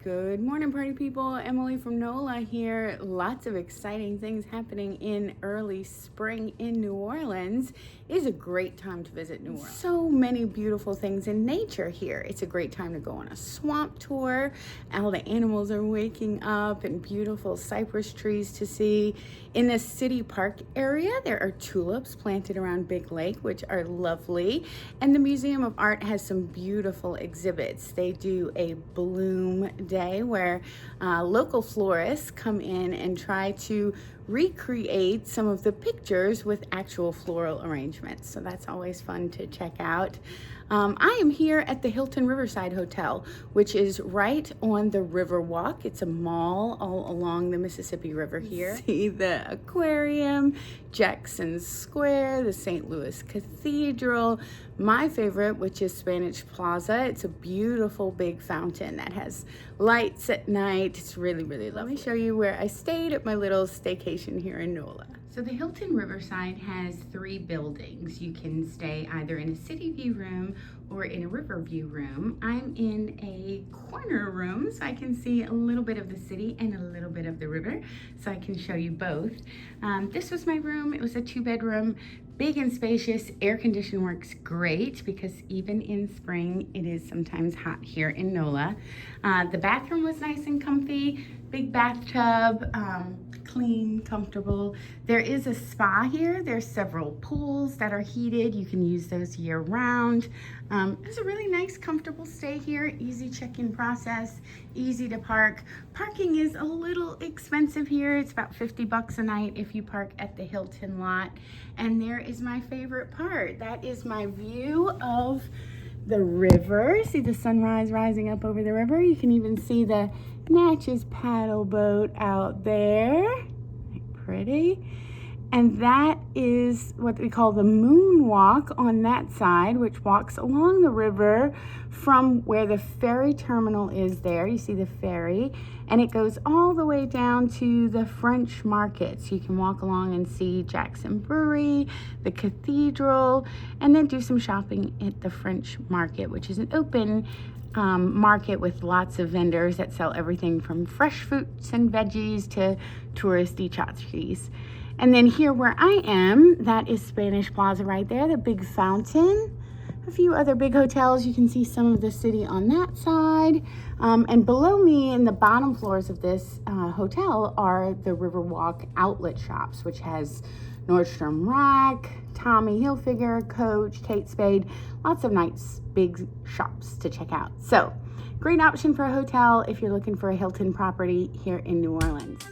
Good morning, party people. Emily from NOLA here. Lots of exciting things happening in early spring in New Orleans. It is a great time to visit New Orleans. So many beautiful things in nature here. It's a great time to go on a swamp tour. All the animals are waking up and beautiful cypress trees to see. In the city park area, there are tulips planted around Big Lake, which are lovely. And the Museum of Art has some beautiful exhibits. They do a bloom day where local florists come in and try to recreate some of the pictures with actual floral arrangements. So that's always fun to check out. I am here at the Hilton Riverside Hotel, which is right on the Riverwalk. It's a mall all along the Mississippi River here. See the aquarium, Jackson Square, the St. Louis Cathedral, my favorite, which is Spanish Plaza. It's a beautiful big fountain that has lights at night. It's really, really lovely. Let me show you where I stayed at my little staycation here in NOLA. So the Hilton Riverside has 3 buildings. You can stay either in a city view room or in a river view room. I'm in a corner room, so I can see a little bit of the city and a little bit of the river, so I can show you both. This was my room. It was a 2-bedroom, big and spacious. Air condition works great because even in spring, it is sometimes hot here in NOLA. The bathroom was nice and comfy, big bathtub, clean, comfortable. There is a spa here. There's several pools that are heated. You can use those year round. It's a really nice, comfortable stay here. Easy check-in process, easy to park. Parking is a little expensive here. It's about $50 a night if you park at the Hilton lot. And there is my favorite part. That is my view of the river. See the sunrise rising up over the river. You can even see the Natchez paddle boat out there. Pretty. And that is what we call the moonwalk on that side, which walks along the river from where the ferry terminal is there. You see the ferry, and it goes all the way down to the French Market. So you can walk along and see Jackson Brewery, the cathedral, and then do some shopping at the French Market, which is an open market with lots of vendors that sell everything from fresh fruits and veggies to touristy tchotchkes. And then here where I am, that is Spanish Plaza right there, the big fountain. A few other big hotels. You can see some of the city on that side. And below me in the bottom floors of this hotel are the Riverwalk outlet shops, which has Nordstrom Rack, Tommy Hilfiger, Coach, Kate Spade, lots of nice big shops to check out. So great option for a hotel if you're looking for a Hilton property here in New Orleans.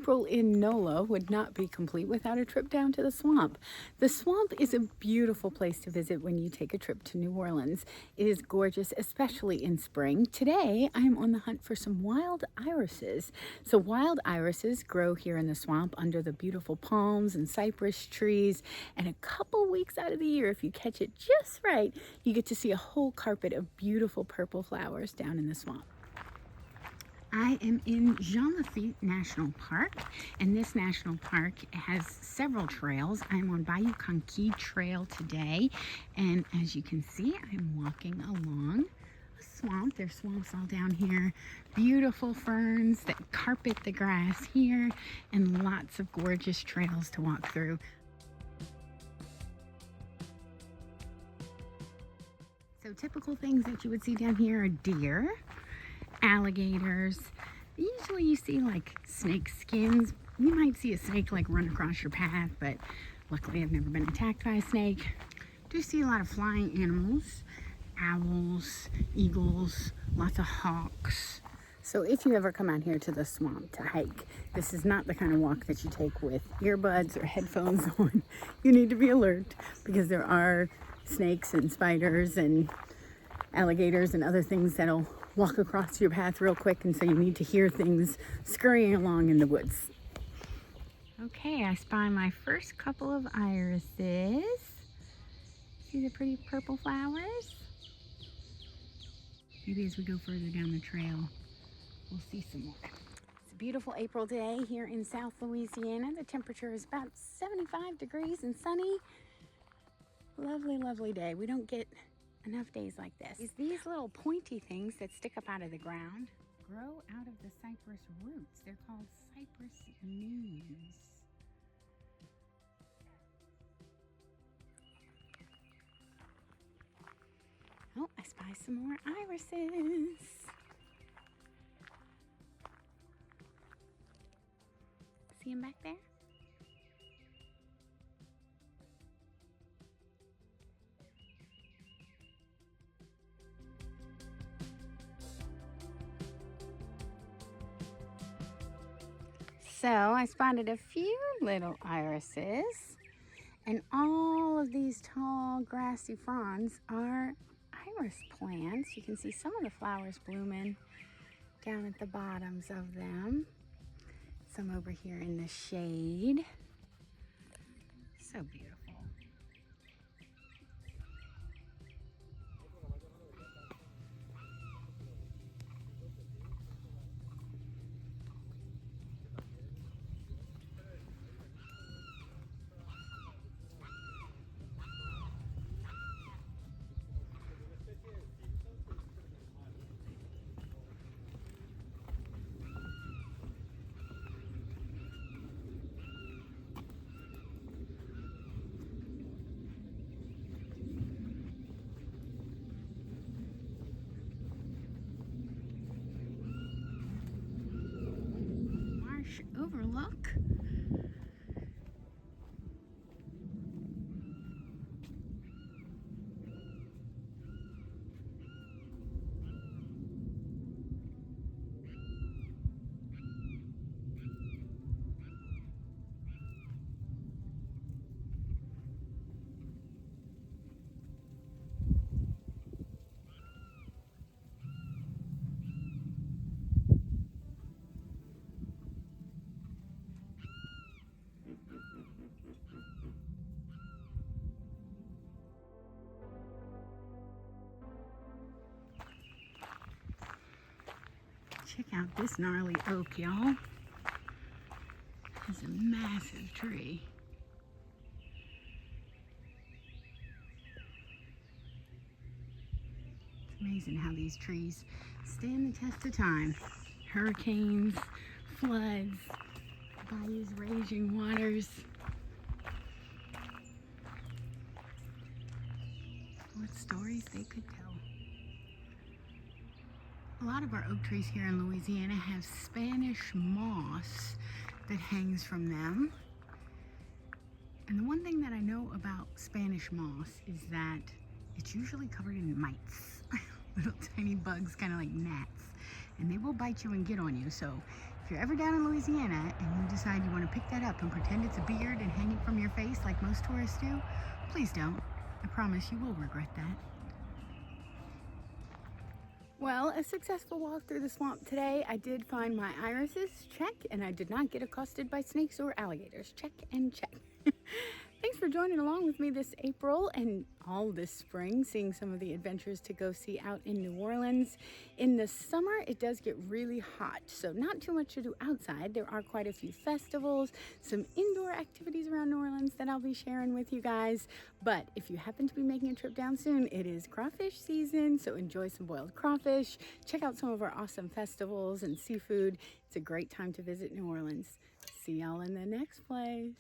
April in NOLA would not be complete without a trip down to the swamp. The swamp is a beautiful place to visit when you take a trip to New Orleans. It is gorgeous, especially in spring. Today, I am on the hunt for some wild irises. So wild irises grow here in the swamp under the beautiful palms and cypress trees. And a couple weeks out of the year, if you catch it just right, you get to see a whole carpet of beautiful purple flowers down in the swamp. I am in Jean Lafitte National Park, and this national park has several trails. I'm on Bayou Conquis Trail today, and as you can see, I'm walking along a swamp. There's swamps all down here, beautiful ferns that carpet the grass here, and lots of gorgeous trails to walk through. So typical things that you would see down here are deer, alligators. Usually you see like snake skins. You might see a snake like run across your path, but luckily I've never been attacked by a snake. Do see a lot of flying animals, owls, eagles, lots of hawks. So if you ever come out here to the swamp to hike, this is not the kind of walk that you take with earbuds or headphones on. You need to be alert because there are snakes and spiders and alligators and other things that'll walk across your path real quick, and so you need to hear things scurrying along in the woods. Okay, I spy my first couple of irises. See the pretty purple flowers? Maybe as we go further down the trail, we'll see some more. It's a beautiful April day here in South Louisiana. The temperature is about 75 degrees and sunny. Lovely, lovely day. We don't get enough days like this. These little pointy things that stick up out of the ground grow out of the cypress roots. They're called cypress news. Oh, I spy some more irises. See them back there? So I spotted a few little irises, and all of these tall grassy fronds are iris plants. You can see some of the flowers blooming down at the bottoms of them. Some over here in the shade. So beautiful. Overlook. Check out this gnarly oak, y'all. It's a massive tree. It's amazing how these trees stand the test of time. Hurricanes, floods, bayous, raging waters. What stories they could tell. A lot of our oak trees here in Louisiana have Spanish moss that hangs from them. And the one thing that I know about Spanish moss is that it's usually covered in mites, little tiny bugs, kind of like gnats, and they will bite you and get on you. So If you're ever down in Louisiana and you decide you want to pick that up and pretend it's a beard and hang it from your face like most tourists do, please don't. I promise you will regret that. Well, a successful walk through the swamp today. I did find my irises, check, and I did not get accosted by snakes or alligators, check and check. Thanks for joining along with me this April and all this spring, seeing some of the adventures to go see out in New Orleans. In the summer, it does get really hot, so not too much to do outside. There are quite a few festivals, some indoor activities around New Orleans that I'll be sharing with you guys. But if you happen to be making a trip down soon, it is crawfish season, so enjoy some boiled crawfish. Check out some of our awesome festivals and seafood. It's a great time to visit New Orleans. See y'all in the next place.